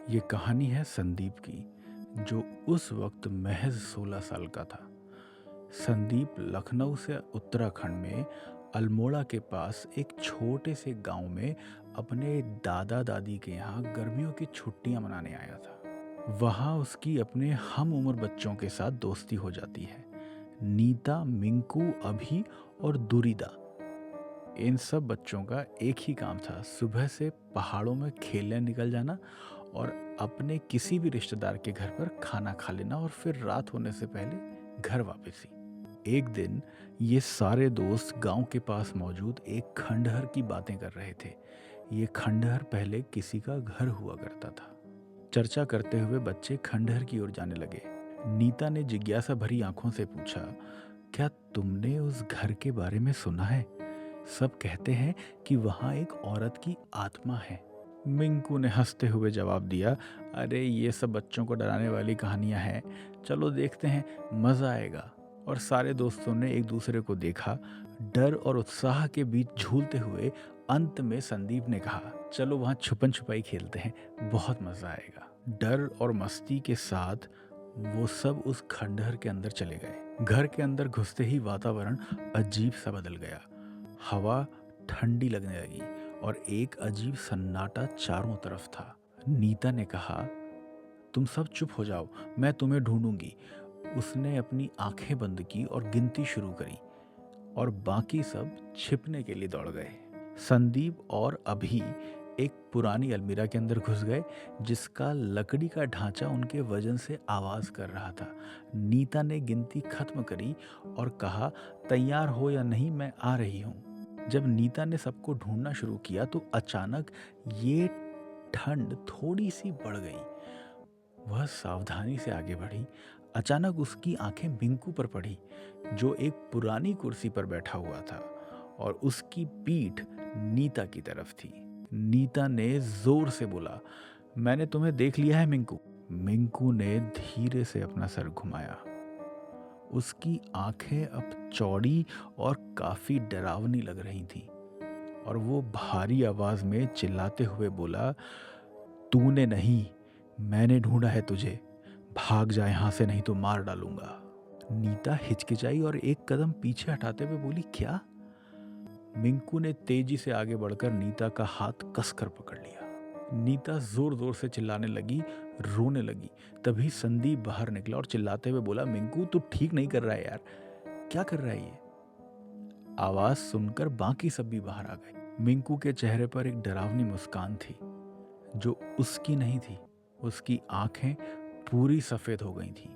ये कहानी है संदीप की, जो उस वक्त महज 16 साल का था। संदीप लखनऊ से उत्तराखंड में अल्मोड़ा के पास एक छोटे से गांव में अपने दादा दादी के यहाँ गर्मियों की छुट्टियां मनाने आया था। वहाँ उसकी अपने हम उम्र बच्चों के साथ दोस्ती हो जाती है। नीता, मिंकू, अभी और दुरीदा, इन सब बच्चों का एक ही काम था, सुबह से पहाड़ों में खेलने निकल जाना और अपने किसी भी रिश्तेदार के घर पर खाना खा लेना और फिर रात होने से पहले घर वापसी। एक दिन ये सारे दोस्त गांव के पास मौजूद एक खंडहर की बातें कर रहे थे। ये खंडहर पहले किसी का घर हुआ करता था। चर्चा करते हुए बच्चे खंडहर की ओर जाने लगे। नीता ने जिज्ञासा भरी आंखों से पूछा, क्या तुमने उस घर के बारे में सुना है? सब कहते हैं कि वहां एक औरत की आत्मा है। मिंकू ने हंसते हुए जवाब दिया, अरे ये सब बच्चों को डराने वाली कहानियां हैं, चलो देखते हैं, मजा आएगा। और सारे दोस्तों ने एक दूसरे को देखा। डर और उत्साह के बीच झूलते हुए अंत में संदीप ने कहा, चलो वहां छुपन छुपाई खेलते हैं, बहुत मजा आएगा। डर और मस्ती के साथ वो सब उस खंडहर के अंदर चले गए। घर के अंदर घुसते ही वातावरण अजीब सा बदल गया। हवा ठंडी लगने लगी और एक अजीब सन्नाटा चारों तरफ था। नीता ने कहा, तुम सब चुप हो जाओ, मैं तुम्हें ढूंढूंगी। उसने अपनी आंखें बंद की और गिनती शुरू करी और बाकी सब छिपने के लिए दौड़ गए। संदीप और अभी एक पुरानी अलमीरा के अंदर घुस गए, जिसका लकड़ी का ढांचा उनके वजन से आवाज कर रहा था। नीता ने गिनती खत्म करी और कहा, तैयार हो या नहीं, मैं आ रही हूँ। जब नीता ने सबको ढूंढना शुरू किया तो अचानक ये ठंड थोड़ी सी बढ़ गई। वह सावधानी से आगे बढ़ी। अचानक उसकी आंखें मिंकू पर पड़ी, जो एक पुरानी कुर्सी पर बैठा हुआ था और उसकी पीठ नीता की तरफ थी। नीता ने जोर से बोला, मैंने तुम्हें देख लिया है मिंकू। मिंकू ने धीरे से अपना सर घुमाया। उसकी आंखें अब चौड़ी और काफी डरावनी लग रही थीं और वो भारी आवाज में चिल्लाते हुए बोला, तूने नहीं, मैंने ढूंढा है तुझे, भाग जा यहां से नहीं तो मार डालूंगा। नीता हिचकिचाई और एक कदम पीछे हटाते हुए बोली, क्या? मिंकू ने तेजी से आगे बढ़कर नीता का हाथ कसकर पकड़ लिया। नीता जोर जोर से चिल्लाने लगी, रोने लगी। तभी संदीप बाहर निकला और चिल्लाते हुए बोला, मिंकू तू ठीक नहीं कर रहा है यार, क्या कर रहा है ये? आवाज सुनकर बाकी सब भी बाहर आ गए। मिंकू के चेहरे पर एक डरावनी मुस्कान थी, जो उसकी नहीं थी। उसकी आंखें पूरी सफेद हो गई थीं।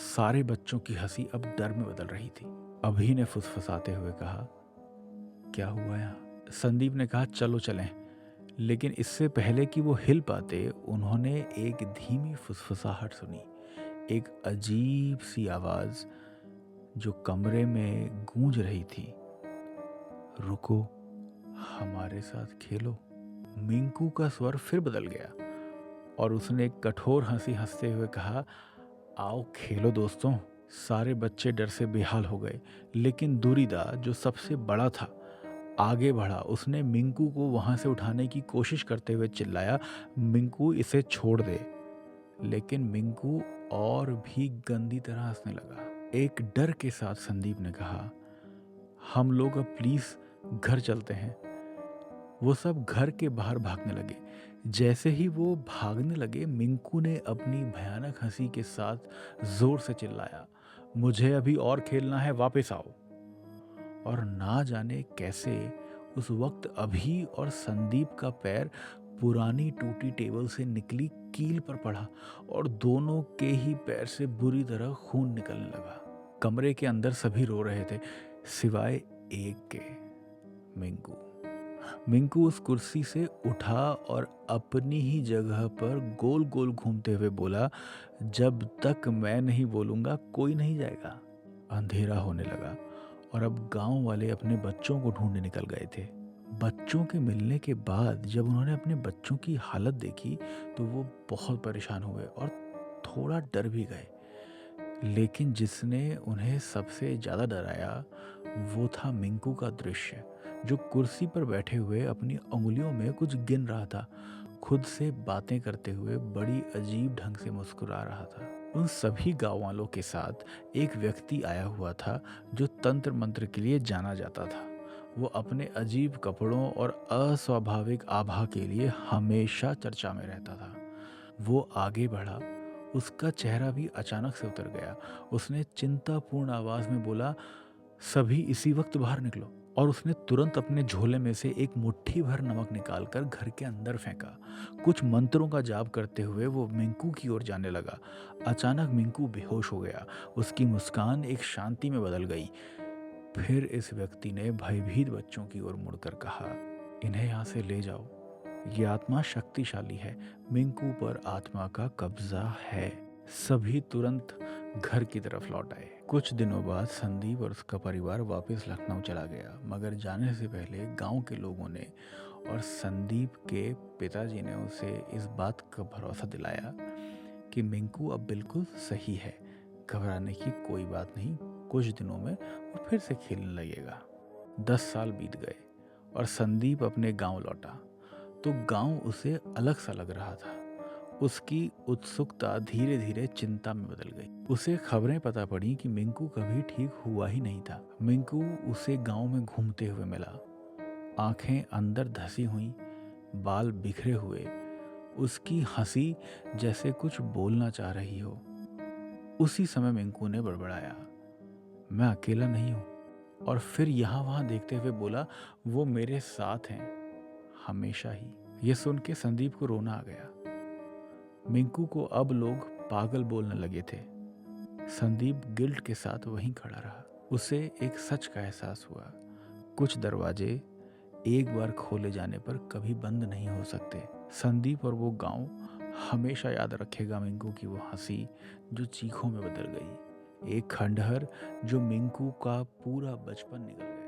सारे बच्चों की हंसी अब डर में बदल रही थी। अभी ने फुसफुसाते हुए कहा, क्या हुआ यहाँ? संदीप ने कहा, चलो चलें। लेकिन इससे पहले कि वो हिल पाते, उन्होंने एक धीमी फुसफुसाहट सुनी। एक अजीब सी आवाज जो कमरे में गूंज रही थी, रुको, हमारे साथ खेलो। मिंकू का स्वर फिर बदल गया और उसने एक कठोर हंसी हंसते हुए कहा, आओ खेलो दोस्तों। सारे बच्चे डर से बेहाल हो गए, लेकिन दूरीदा, जो सबसे बड़ा था, आगे बढ़ा। उसने मिंकू को वहां से उठाने की कोशिश करते हुए चिल्लाया, मिंकू इसे छोड़ दे। लेकिन मिंकू और भी गंदी तरह हंसने लगा। एक डर के साथ संदीप ने कहा, हम लोग अब प्लीज घर चलते हैं। वो सब घर के बाहर भागने लगे। जैसे ही वो भागने लगे, मिंकू ने अपनी भयानक हंसी के साथ जोर से चिल्लाया, मुझे अभी और खेलना है, वापस आओ। और ना जाने कैसे उस वक्त अभी और संदीप का पैर पुरानी टूटी टेबल से निकली कील पर पड़ा और दोनों के ही पैर से बुरी तरह खून निकलने लगा। कमरे के अंदर सभी रो रहे थे, सिवाय एक के, मिंकू। मिंकू उस कुर्सी से उठा और अपनी ही जगह पर गोल गोल घूमते हुए बोला, जब तक मैं नहीं बोलूंगा कोई नहीं जाएगा। अंधेरा होने लगा और अब गांव वाले अपने बच्चों को ढूंढने निकल गए थे। बच्चों के मिलने के बाद जब उन्होंने अपने बच्चों की हालत देखी तो वो बहुत परेशान हुए और थोड़ा डर भी गए। लेकिन जिसने उन्हें सबसे ज़्यादा डराया वो था मिंकू का दृश्य, जो कुर्सी पर बैठे हुए अपनी उंगलियों में कुछ गिन रहा था। खुद से बातें करते हुए बड़ी अजीब ढंग से मुस्कुरा रहा था। उन सभी गाँव वालों के साथ एक व्यक्ति आया हुआ था जो तंत्र मंत्र के लिए जाना जाता था। वो अपने अजीब कपड़ों और अस्वाभाविक आभा के लिए हमेशा चर्चा में रहता था। वो आगे बढ़ा, उसका चेहरा भी अचानक से उतर गया। उसने चिंतापूर्ण आवाज में बोला, सभी इसी वक्त बाहर निकलो। और उसने तुरंत अपने झोले में से एक मुट्ठी भर नमक निकालकर घर के अंदर फेंका। कुछ मंत्रों का जाप करते हुए वो मिंकू की ओर जाने लगा। अचानक मिंकू बेहोश हो गया। उसकी मुस्कान एक शांति में बदल गई। फिर इस व्यक्ति ने भयभीत बच्चों की ओर मुड़कर कहा, इन्हें यहाँ से ले जाओ। ये आत्मा शक्तिशाली है। मिंकू पर आत्मा का कब्जा है। सभी तुरंत घर की तरफ लौट आए। कुछ दिनों बाद संदीप और उसका परिवार वापस लखनऊ चला गया, मगर जाने से पहले गांव के लोगों ने और संदीप के पिताजी ने उसे इस बात का भरोसा दिलाया कि मिंकू अब बिल्कुल सही है, घबराने की कोई बात नहीं, कुछ दिनों में वो फिर से खेलने लगेगा। 10 साल बीत गए और संदीप अपने गांव लौटा तो गांव उसे अलग सा लग रहा था। उसकी उत्सुकता धीरे धीरे चिंता में बदल गई। उसे खबरें पता पड़ी कि मिंकू कभी ठीक हुआ ही नहीं था। मिंकू उसे गांव में घूमते हुए मिला, आंखें अंदर धसी हुई, बाल बिखरे हुए, उसकी हंसी जैसे कुछ बोलना चाह रही हो। उसी समय मिंकू ने बड़बड़ाया, मैं अकेला नहीं हूँ। और फिर यहाँ वहाँ देखते हुए बोला, वो मेरे साथ हैं हमेशा ही। ये सुन के संदीप को रोना आ गया। मिंकू को अब लोग पागल बोलने लगे थे। संदीप गिल्ट के साथ वहीं खड़ा रहा। उसे एक सच का एहसास हुआ, कुछ दरवाजे एक बार खोले जाने पर कभी बंद नहीं हो सकते। संदीप और वो गांव हमेशा याद रखेगा मिंकू की वो हंसी जो चीखों में बदल गई, एक खंडहर जो मिंकू का पूरा बचपन निकल गया।